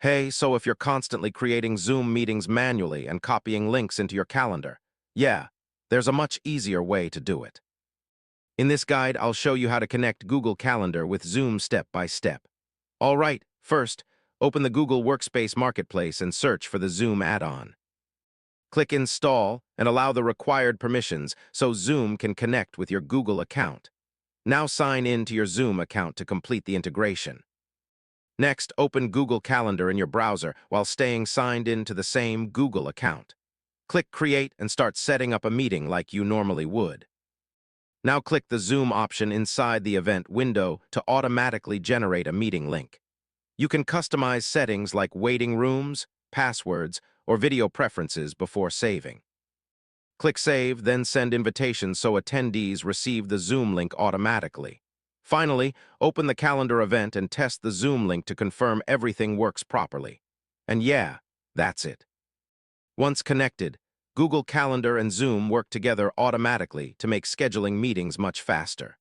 Hey, so if you're constantly creating Zoom meetings manually and copying links into your calendar, yeah, there's a much easier way to do it. In this guide, I'll show you how to connect Google Calendar with Zoom step by step. All right, first, open the Google Workspace Marketplace and search for the Zoom add-on. Click Install and allow the required permissions so Zoom can connect with your Google account. Now sign in to your Zoom account to complete the integration. Next, open Google Calendar in your browser while staying signed in to the same Google account. Click Create and start setting up a meeting like you normally would. Now click the Zoom option inside the event window to automatically generate a meeting link. You can customize settings like waiting rooms, passwords, or video preferences before saving. Click Save, then send invitations so attendees receive the Zoom link automatically. Finally, open the calendar event and test the Zoom link to confirm everything works properly. And yeah, that's it. Once connected, Google Calendar and Zoom work together automatically to make scheduling meetings much faster.